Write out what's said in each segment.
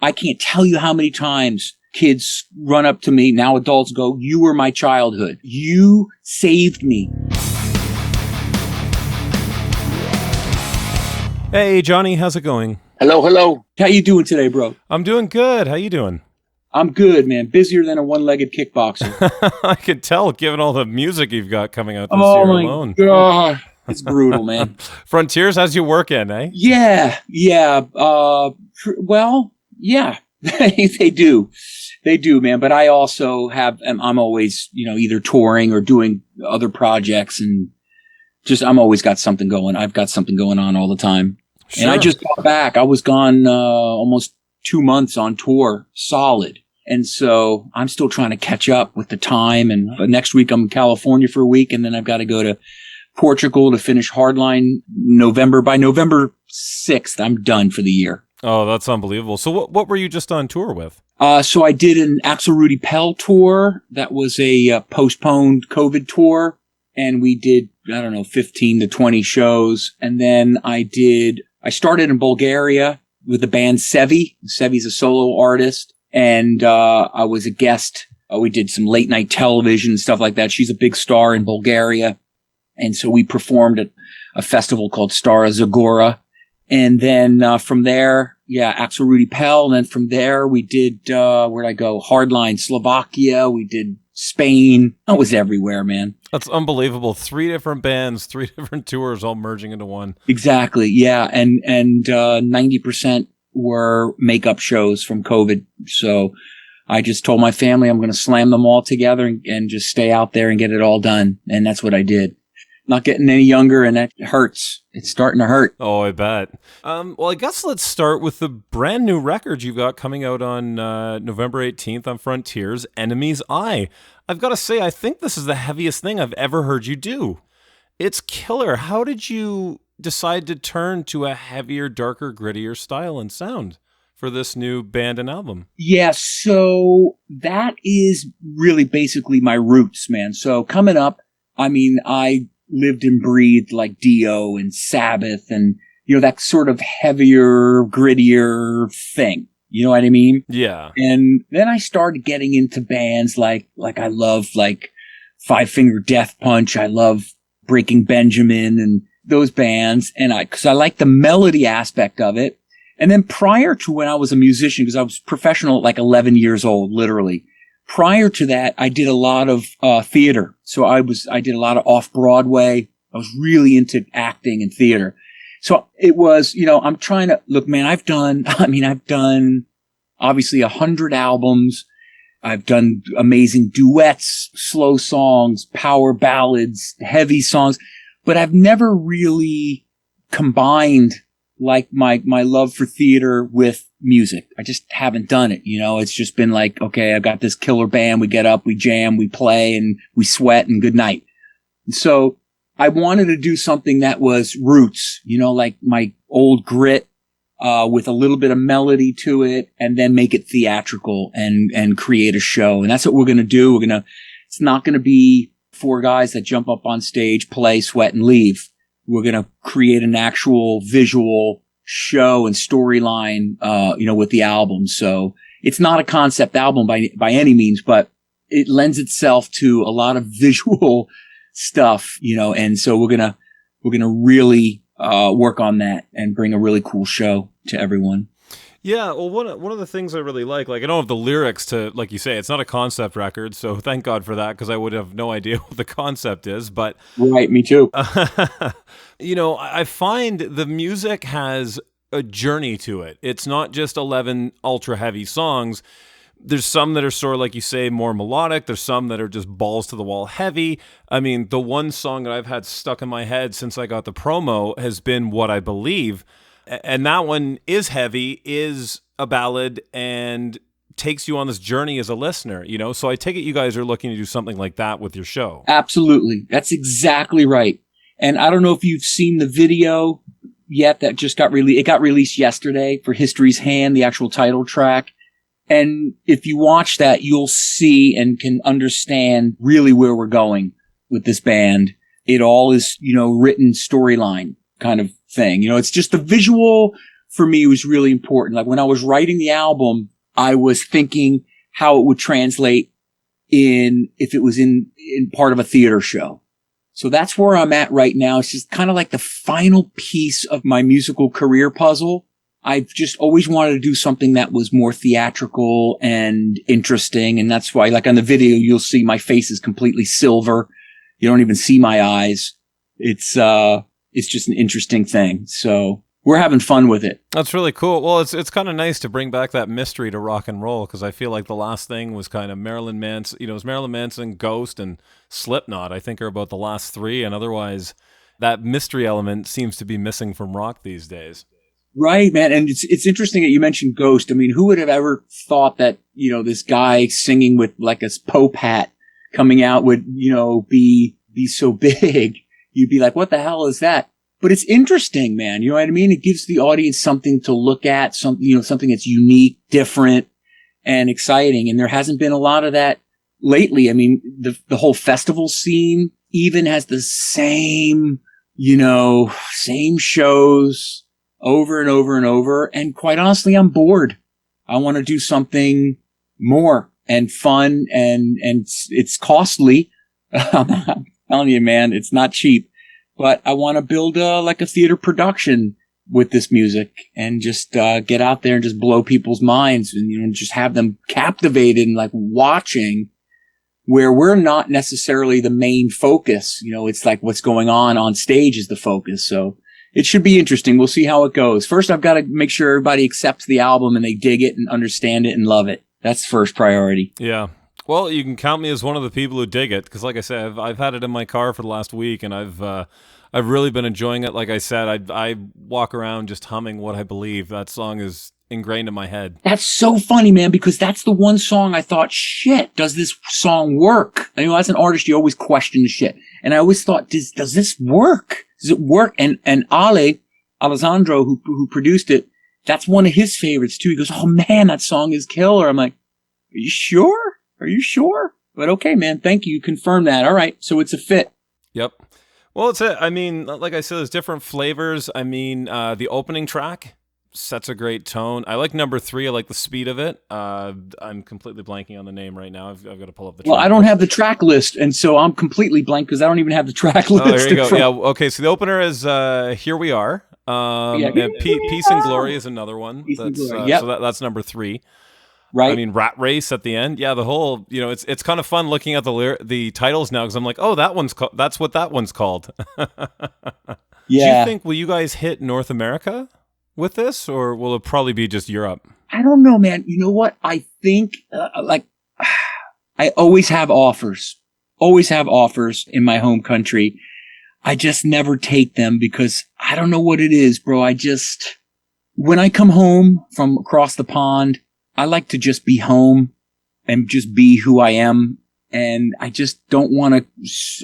I can't tell you how many times kids run up to me, now adults go, you were my childhood. You saved me. Hey, Johnny, how's it going? Hello. How you doing today, bro? I'm doing good. How you doing? I'm good, man. Busier than a one-legged kickboxer. I could tell, given all the music you've got coming out this year alone. Oh, my God. It's brutal, man. Frontiers, how's your work in, eh? Yeah. Well, yeah. They do, man. But I also I'm always, either touring or doing other projects, and I'm always got something going. I've got something going on all the time. Sure. And I just got back. I was gone almost 2 months on tour, solid. And so I'm still trying to catch up with the time. And next week I'm in California for a week, and then I've got to go to Portugal to finish Hardline By November 6th, I'm done for the year. Oh, that's unbelievable. So what were you just on tour with? So I did an Axel Rudy Pell tour. That was a postponed COVID tour. And we did, 15 to 20 shows. And then I started in Bulgaria with the band Sevi. Sevi's a solo artist. And I was a guest. We did some late night television and stuff like that. She's a big star in Bulgaria. And so we performed at a festival called Stara Zagora. And then from there, Axel Rudy Pell. And then from there, we did, where'd I go? Hardline, Slovakia. We did Spain. I was everywhere, man. That's unbelievable. 3 different bands, 3 different tours all merging into one. Exactly. Yeah. And 90% were makeup shows from COVID. So I just told my family I'm going to slam them all together and just stay out there and get it all done. And that's what I did. Not getting any younger, and that hurts. It's starting to hurt. Oh, I bet. Well, I guess let's start with the brand new record you've got coming out on November 18th on Frontiers, Enemy's Eye. I've got to say, I think this is the heaviest thing I've ever heard you do. It's killer. How did you decide to turn to a heavier, darker, grittier style and sound for this new band and album? Yeah, so that is really basically my roots, man. So coming up, I lived and breathed like Dio and Sabbath and, that sort of heavier, grittier thing. You know what I mean? Yeah. And then I started getting into bands like I love like Five Finger Death Punch. I love Breaking Benjamin and those bands. And cause I like the melody aspect of it. And then prior to when I was a musician, because I was professional at like 11 years old, literally. Prior to that, I did a lot of theater. So I did a lot of off-Broadway. I was really into acting and theater. So it was, I'm trying to look, man, I've done obviously 100 albums. I've done amazing duets, slow songs, power ballads, heavy songs, but I've never really combined like my love for theater with music. I just haven't done it. It's just been like, okay, I've got this killer band. We get up, we jam, we play, and we sweat, and good night. So I wanted to do something that was roots, like my old grit, with a little bit of melody to it, and then make it theatrical and create a show. And that's what we're going to do. It's not going to be 4 guys that jump up on stage, play, sweat, and leave. We're going to create an actual visual show and storyline, with the album. So it's not a concept album by any means, but it lends itself to a lot of visual stuff, and so we're going to really, work on that and bring a really cool show to everyone. Yeah, well, one of the things I really like I don't have the lyrics to, like you say, it's not a concept record, so thank God for that, because I would have no idea what the concept is, but... Right, me too. I find the music has a journey to it. It's not just 11 ultra-heavy songs. There's some that are sort of, like you say, more melodic. There's some that are just balls to the wall heavy. The one song that I've had stuck in my head since I got the promo has been What I Believe. And that one is heavy, is a ballad, and takes you on this journey as a listener, So I take it you guys are looking to do something like that with your show. Absolutely. That's exactly right. And I don't know if you've seen the video yet that just got released. It got released yesterday for History's Hand, the actual title track. And if you watch that, you'll see and can understand really where we're going with this band. It all is, written storyline kind of thing. It's just the visual for me was really important. Like when I was writing the album, I was thinking how it would translate if it was in part of a theater show. So that's where I'm at right now. It's just kind of like the final piece of my musical career puzzle. I've just always wanted to do something that was more theatrical and interesting. And that's why, like on the video, you'll see my face is completely silver. You don't even see my eyes. It's just an interesting thing. So we're having fun with it. That's really cool. Well, it's kind of nice to bring back that mystery to rock and roll, because I feel like the last thing was kind of Marilyn Manson. It was Marilyn Manson, Ghost, and Slipknot, I think, are about the last three. And otherwise, that mystery element seems to be missing from rock these days. Right, man. And it's interesting that you mentioned Ghost. I mean, who would have ever thought that, this guy singing with like a Pope hat coming out would, be so big? You'd be like, what the hell is that? But it's interesting, man. You know what I mean? It gives the audience something to look at, something that's unique, different, and exciting. And there hasn't been a lot of that lately. I mean, the whole festival scene even has the same shows over and over and over. And quite honestly, I'm bored. I want to do something more and fun, and it's costly. I'm telling you, man, it's not cheap. But I want to build a theater production with this music and just get out there and just blow people's minds and just have them captivated and like watching, where we're not necessarily the main focus. It's like what's going on stage is the focus. So it should be interesting. We'll see how it goes. First, I've got to make sure everybody accepts the album and they dig it and understand it and love it. That's first priority. Yeah. Well, you can count me as one of the people who dig it, because, like I said, I've had it in my car for the last week, and I've really been enjoying it. Like I said, I walk around just humming What I Believe. That song is ingrained in my head. That's so funny, man, because that's the one song I thought, shit, does this song work? As an artist, you always question the shit, and I always thought, does this work? Does it work? And Alessandro, who produced it, that's one of his favorites too. He goes, oh man, that song is killer. I'm like, are you sure? Are you sure? But okay, man, thank you. You confirmed that. All right. So it's a fit. Yep. Well, it's it. I mean, like I said, there's different flavors. I mean, the opening track sets a great tone. I like number 3. I like the speed of it. I'm completely blanking on the name right now. I've got to pull up the track. Well, I don't have the track list, and so I'm completely blank because I don't even have the track list. Oh, here you go. Yeah. Okay. So the opener is Here We Are. Peace and Glory is another one. Yep. So that's number 3. Right. I mean, Rat Race at the end. Yeah, the whole, it's kind of fun looking at the titles now, because I'm like, oh, that's what that one's called. Yeah. Do you think, will you guys hit North America with this, or will it probably be just Europe? I don't know, man. You know what? I think, I always have offers in my home country. I just never take them because I don't know what it is, bro. When I come home from across the pond, I like to just be home and just be who I am. And I just don't want to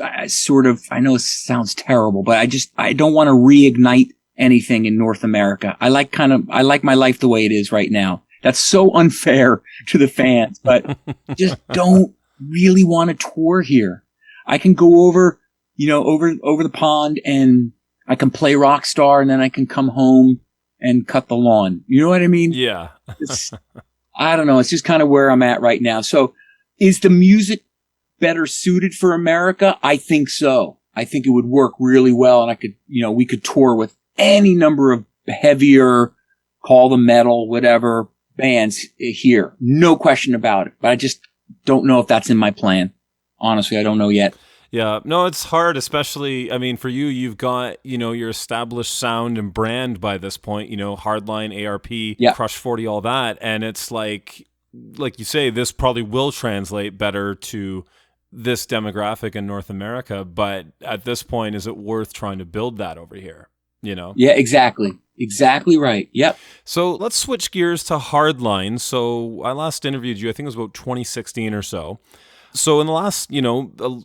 I know it sounds terrible, but I don't want to reignite anything in North America. I like my life the way it is right now. That's so unfair to the fans, but just don't really want to tour here. I can go over the pond and I can play rock star, and then I can come home and cut the lawn. You know what I mean? Yeah. I don't know. It's just kind of where I'm at right now. So is the music better suited for America? I think so. I think it would work really well. And we could tour with any number of heavier, call them metal, whatever bands here. No question about it. But I just don't know if that's in my plan. Honestly, I don't know yet. Yeah, no, it's hard, especially, I mean, for you, you've got, your established sound and brand by this point, Hardline, ARP, yeah. Crush 40, all that. And it's like you say, this probably will translate better to this demographic in North America. But at this point, is it worth trying to build that over here? Yeah, exactly. Exactly right. Yep. So let's switch gears to Hardline. So I last interviewed you, I think it was about 2016 or so. So in the last,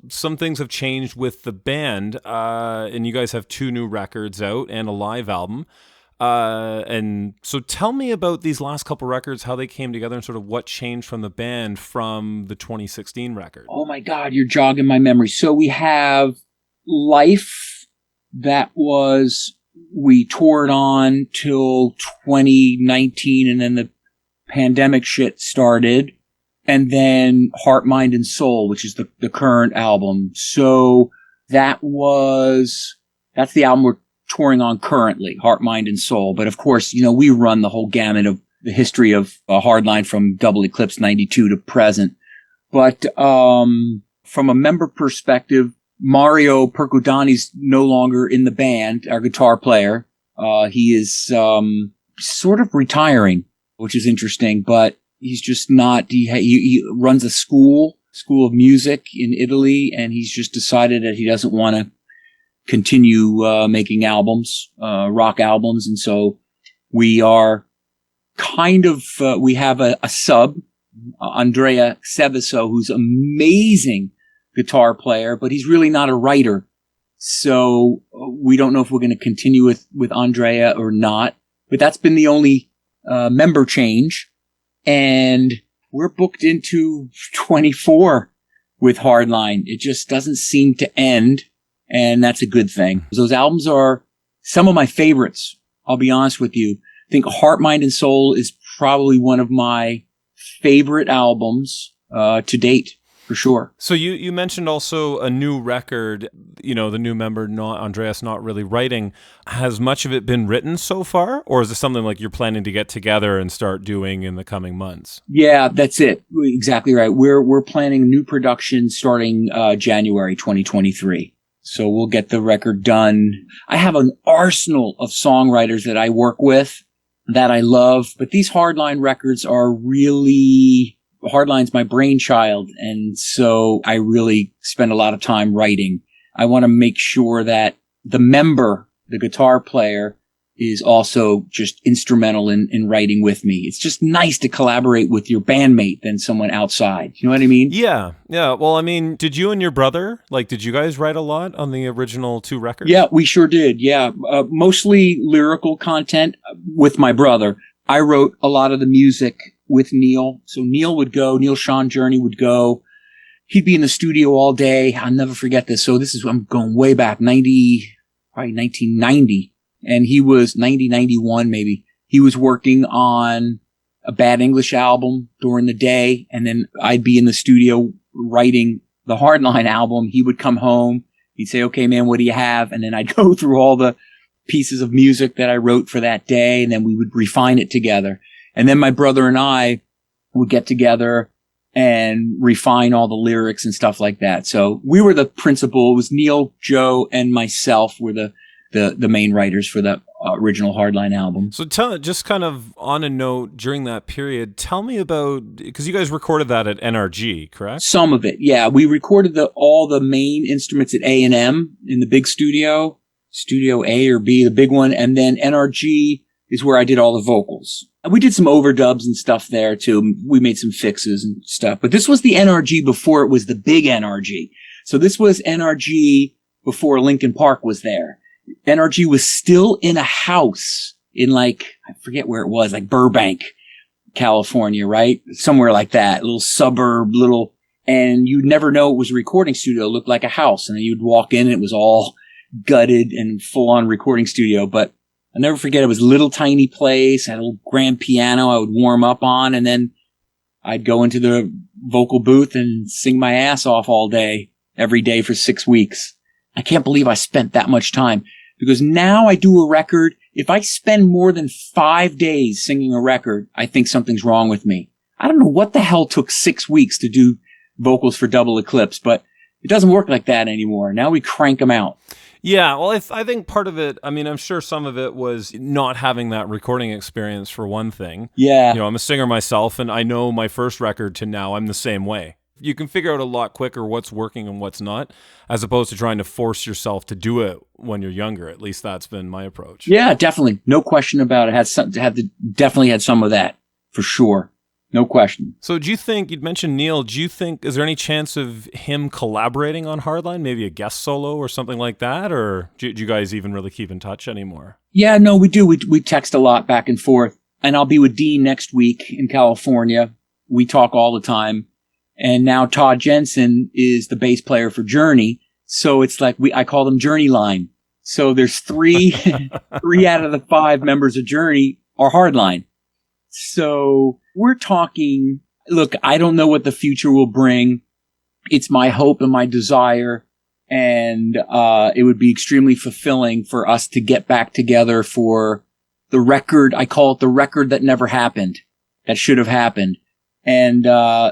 some things have changed with the band, and you guys have 2 new records out and a live album. And so tell me about these last couple records, how they came together, and sort of what changed from the band from the 2016 record. Oh my God, you're jogging my memory. So we have Life, that was we toured on till 2019, and then the pandemic shit started. And then Heart, Mind, and Soul, which is the current album. So that's the album we're touring on currently, Heart, Mind, and Soul. But of course, we run the whole gamut of the history of Hardline from Double Eclipse 92 to present. But from a member perspective, Mario Percudani's no longer in the band, our guitar player. He is sort of retiring, which is interesting, but he's just not. He runs a school of music in Italy, and he's just decided that he doesn't want to continue making albums, rock albums. And so we are we have a sub, Andrea Seviso, who's amazing guitar player, but he's really not a writer. So we don't know if we're going to continue with Andrea or not. But that's been the only member change. And we're booked into 24 with Hardline. It just doesn't seem to end. And that's a good thing. Those albums are some of my favorites. I'll be honest with you. I think Heart, Mind, and Soul is probably one of my favorite albums to date, for sure. So you mentioned also a new record, the new member, Andreas, not really writing. Has much of it been written so far? Or is this something like you're planning to get together and start doing in the coming months? Yeah, that's it. Exactly right. We're planning new production starting January 2023. So we'll get the record done. I have an arsenal of songwriters that I work with that I love, but these Hardline records are really... Hardline's my brainchild, and so I really spend a lot of time writing. I want to make sure that the member, the guitar player, is also just instrumental in writing with me. It's just nice to collaborate with your bandmate than someone outside. You know what I mean? Yeah. Well, I mean, did you and your brother, did you guys write a lot on the original 2 records? Yeah, we sure did. Yeah. Mostly lyrical content with my brother. I wrote a lot of the music with Neil. So Neil Sean Journey would go. He'd be in the studio all day. I'll never forget this. So I'm going way back, probably 1990. And he was 91 maybe. He was working on a Bad English album during the day. And then I'd be in the studio writing the Hardline album. He would come home. He'd say, okay, man, what do you have? And then I'd go through all the pieces of music that I wrote for that day. And then we would refine it together. And then my brother and I would get together and refine all the lyrics and stuff like that. So we were the principal. It was Neil, Joe, and myself were the main writers for the original Hardline album. So just kind of on a note, during that period, tell me about, because you guys recorded that at NRG, correct? Some of it, yeah. We recorded all the main instruments at A&M in the big studio A or B, the big one, and then NRG is where I did all the vocals. We did some overdubs and stuff there too. We made some fixes and stuff. But this was the NRG before it was the big NRG. So this was NRG before Linkin Park was there. NRG was still in a house in I forget where it was, Burbank, California, right? Somewhere like that, a little suburb, and you'd never know it was a recording studio. It looked like a house. And then you'd walk in and it was all gutted and full on recording studio. But I'll never forget, it was a little tiny place, had a little grand piano I would warm up on, and then I'd go into the vocal booth and sing my ass off all day, every day for 6 weeks. I can't believe I spent that much time, because now I do a record. If I spend more than 5 days singing a record, I think something's wrong with me. I don't know what the hell took 6 weeks to do vocals for Double Eclipse, but it doesn't work like that anymore. Now we crank them out. Yeah, well, I think part of it, I mean, I'm sure some of it was not having that recording experience for one thing. Yeah. I'm a singer myself, and I know my first record to now, I'm the same way. You can figure out a lot quicker what's working and what's not, as opposed to trying to force yourself to do it when you're younger. At least that's been my approach. Yeah, definitely. No question about it. Definitely had some of that, for sure. No question. So do you think, you'd mentioned Neil, is there any chance of him collaborating on Hardline, maybe a guest solo or something like that? Or do you guys even really keep in touch anymore? Yeah, no, we do. We text a lot back and forth. And I'll be with Dean next week in California. We talk all the time. And now Todd Jensen is the bass player for Journey. So it's I call them Journey Line. So there's three, three out of the 5 members of Journey are Hardline. So we're talking, look, I don't know what the future will bring. It's my hope and my desire. And it would be extremely fulfilling for us to get back together for the record. I call it the record that never happened, that should have happened. And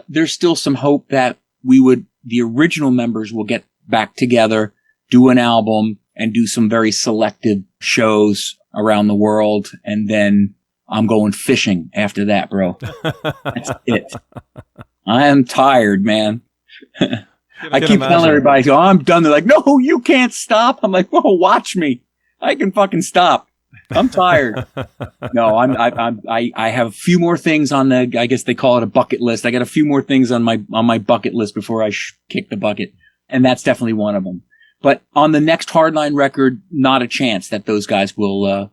there's still some hope that the original members will get back together, do an album, and do some very selective shows around the world. And then I'm going fishing after that, bro. That's it. I am tired, man. I keep telling everybody, oh, I'm done. They're like, no, you can't stop. I'm like, well, watch me. I can fucking stop. I'm tired. No, I have a few more things on the, I guess they call it a bucket list. I got a few more things on my bucket list before I kick the bucket. And that's definitely one of them. But on the next Hardline record, not a chance that those guys will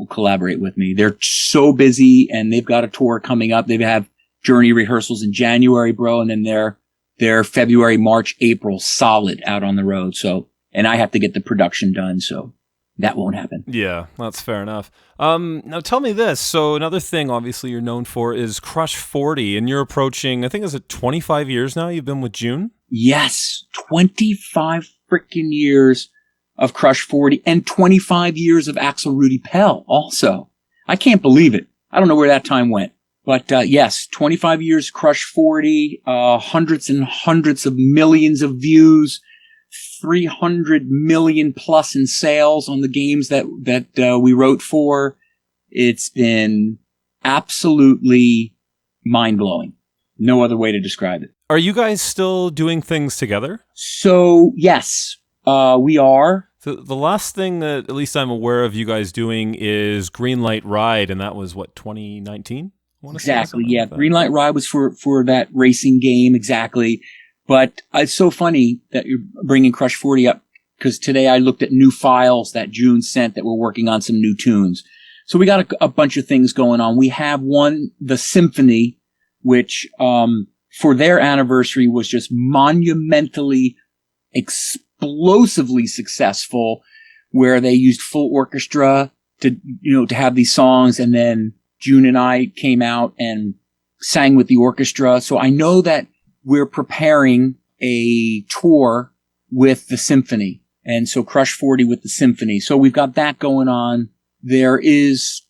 collaborate with me. They're so busy and they've got a tour coming up. They have Journey rehearsals in January, bro. And then they're February, March, April solid out on the road. So, and I have to get the production done. So that won't happen. Yeah, that's fair enough. Now tell me this. So another thing obviously you're known for is Crush 40, and you're approaching, I think, is it 25 years now you've been with June? Yes, 25 freaking years of Crush 40 and 25 years of Axel Rudy Pell also. I can't believe it. I don't know where that time went. But yes, 25 years Crush 40, hundreds and hundreds of millions of views, 300 million plus in sales on the games that we wrote for. It's been absolutely mind-blowing. No other way to describe it. Are you guys still doing things together? So, yes, we are. So the last thing that at least I'm aware of you guys doing is Greenlight Ride, and that was, what, 2019? Exactly, yeah. Like Greenlight Ride was for that racing game, exactly. But it's so funny that you're bringing Crush 40 up, because today I looked at new files that June sent that we're working on some new tunes. So we got a bunch of things going on. We have one, the Symphony, which for their anniversary was just monumentally, explosively successful, where they used full orchestra to have these songs, and then June and I came out and sang with the orchestra. So I know that we're preparing a tour with the Symphony. And so Crush 40 with the Symphony. So we've got that going on. There is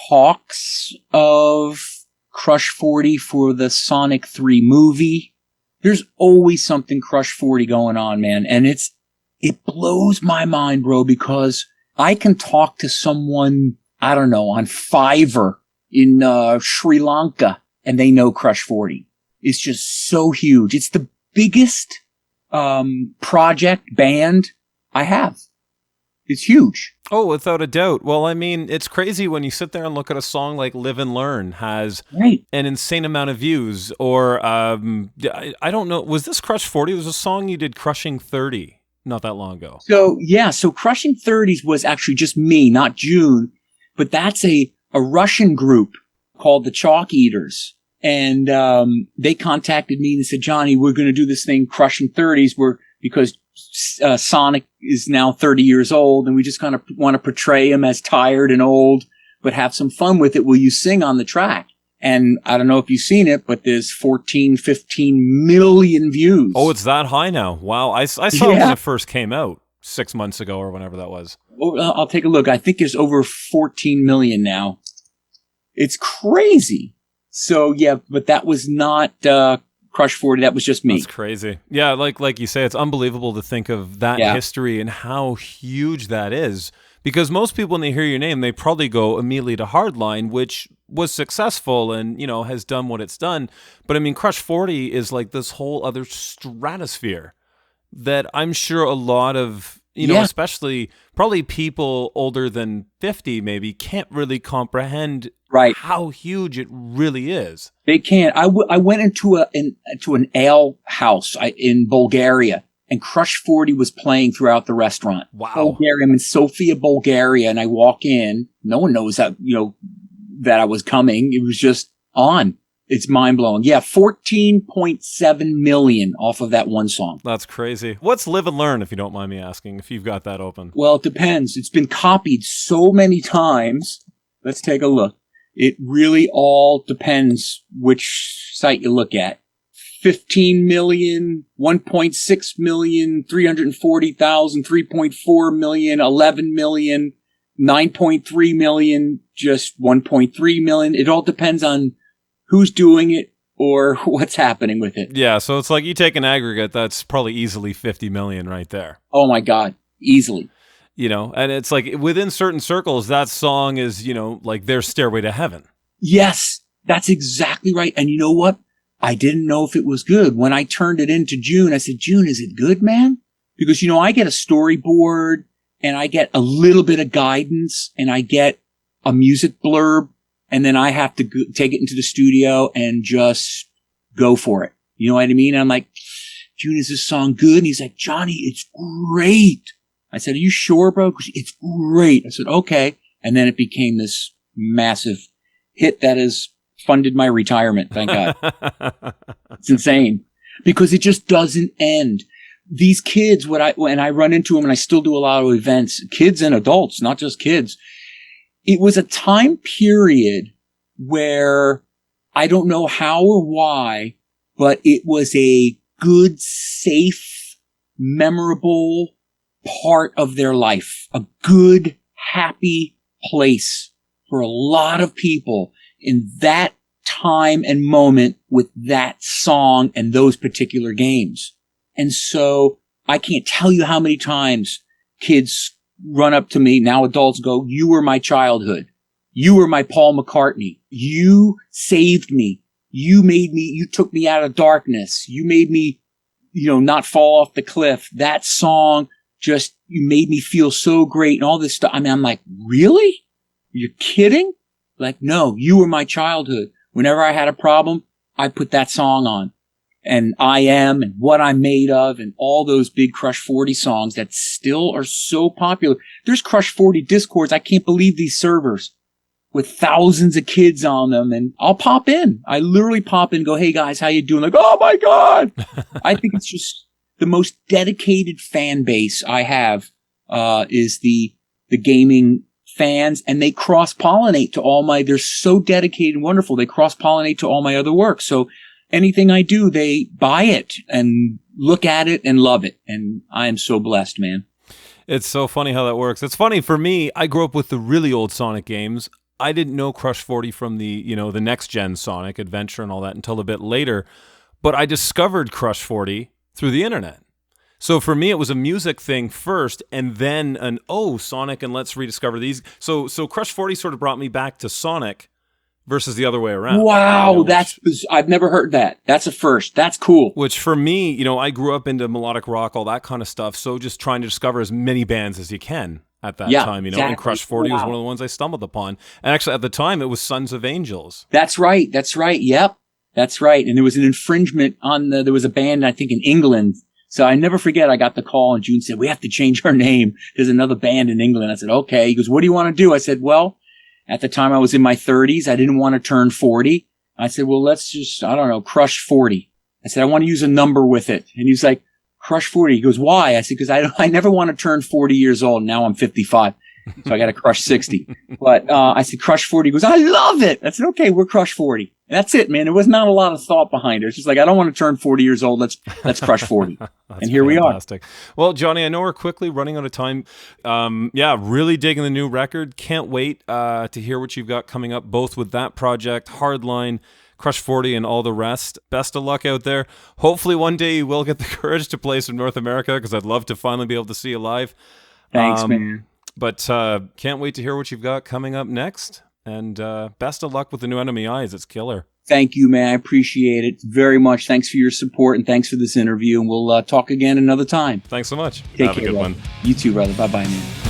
talks of Crush 40 for the Sonic 3 movie. There's always something Crush 40 going on, man. And it blows my mind, bro, because I can talk to someone, I don't know, on Fiverr in Sri Lanka, and they know Crush 40. It's just so huge. It's the biggest project band I have. It's huge. Oh, without a doubt. Well, I mean, it's crazy when you sit there and look at a song like Live and Learn has an insane amount of views. Or, I don't know, was this Crush 40? There was a song you did, Crushing 30, not that long ago. So, yeah, so Crushing 30s was actually just me, not June. But that's a Russian group called the Chalk Eaters. And they contacted me and said, Johnny, we're going to do this thing, Crushing 30s, because Sonic is now 30 years old, and we just kind of want to portray him as tired and old, but have some fun with it. Will you sing on the track? And I don't know if you've seen it, but there's 14, 15 million views. Oh, it's that high now. Wow. I saw it when it first came out 6 months ago or whenever that was. I'll take a look. I think there's over 14 million now. It's crazy. So, yeah, but that was not Crush 40. That was just me. That's crazy. Yeah, like you say, it's unbelievable to think of that history and how huge that is. Because most people, when they hear your name, they probably go immediately to Hardline, which was successful and, has done what it's done. But, I mean, Crush 40 is like this whole other stratosphere that I'm sure a lot of, especially probably people older than 50 maybe, can't really comprehend how huge it really is. They can't. I went into an ale house in Bulgaria, and Crush 40 was playing throughout the restaurant. Wow. Bulgaria. I'm in Sofia, Bulgaria, and I walk in. No one knows that, that I was coming. It was just on. It's mind-blowing. Yeah, 14.7 million off of that one song. That's crazy. What's Live and Learn, if you don't mind me asking, if you've got that open? Well, it depends. It's been copied so many times. Let's take a look. It really all depends which site you look at. 15 million, 1.6 million, 340,000, 3.4 million, 11 million, 9.3 million, just 1.3 million. It all depends on who's doing it or what's happening with it. Yeah, so it's like you take an aggregate, that's probably easily 50 million right there. Oh my God, easily. And it's like within certain circles, that song is, like their Stairway to Heaven. Yes, that's exactly right. And you know what? I didn't know if it was good. When I turned it into June, I said, June, is it good, man? Because, I get a storyboard and I get a little bit of guidance and I get a music blurb. And then I have to take it into the studio and just go for it. You know what I mean? And I'm like, June, is this song good? And he's like, Johnny, it's great. I said, are you sure, bro? It's great. I said, okay. And then it became this massive hit that has funded my retirement. Thank God. It's insane because it just doesn't end. These kids, when I run into them, and I still do a lot of events, kids and adults, not just kids. It was a time period where I don't know how or why, but it was a good, safe, memorable part of their life. A good, happy place for a lot of people in that time and moment with that song and those particular games. And so I can't tell you how many times kids run up to me, now adults go, you were my childhood. You were my Paul McCartney. You saved me. You took me out of darkness. You made me, not fall off the cliff. That song you made me feel so great and all this stuff. I mean, I'm like, really? You're kidding? Like, no, you were my childhood. Whenever I had a problem, I put that song on. And I Am and What I'm Made Of and all those big Crush 40 songs that still are so popular. There's Crush 40 Discords. I can't believe these servers with thousands of kids on them. And I'll pop in. I literally pop in and go, hey guys, how you doing? Like, oh my God. I think it's just the most dedicated fan base I have, is the gaming fans, and they cross-pollinate to they're so dedicated and wonderful. They cross-pollinate to all my other work. So anything I do, they buy it and look at it and love it. And I am so blessed, man. It's so funny how that works. It's funny for me, I grew up with the really old Sonic games. I didn't know Crush 40 from the next gen Sonic Adventure and all that until a bit later, but I discovered Crush 40 through the internet. So for me, it was a music thing first, and then Sonic, and let's rediscover these. So Crush 40 sort of brought me back to Sonic versus the other way around. Wow, I've never heard that. That's a first. That's cool. Which for me, I grew up into melodic rock, all that kind of stuff. So just trying to discover as many bands as you can at that time, exactly. And Crush 40 was one of the ones I stumbled upon. And actually, at the time, it was Sons of Angels. That's right. Yep. That's right. And there was an infringement there was a band, I think, in England. So I never forget, I got the call and June said, we have to change our name. There's another band in England. I said, okay. He goes, what do you want to do? I said, well, at the time I was in my 30s. I didn't want to turn 40. I said, well, let's just, Crush 40. I said, I want to use a number with it. And he's like, Crush 40. He goes, why? I said, because I never want to turn 40 years old. Now I'm 55. So I got to crush 60. But I said, Crush 40. He goes, I love it. I said, okay, we're Crush 40. And that's it, man. There was not a lot of thought behind it. It's just like, I don't want to turn 40 years old. Let's Crush 40. And here fantastic. We are. Well, Johnny, I know we're quickly running out of time. Really digging the new record. Can't wait to hear what you've got coming up, both with that project, Hardline, Crush 40, and all the rest. Best of luck out there. Hopefully one day you will get the courage to play some North America, because I'd love to finally be able to see you live. Thanks, man. But can't wait to hear what you've got coming up next. And best of luck with the new Enemy Eyes. It's killer. Thank you, man. I appreciate it very much. Thanks for your support, and thanks for this interview. And we'll talk again another time. Thanks so much. Take Have care, a good brother. one. You too, brother. Bye-bye, man.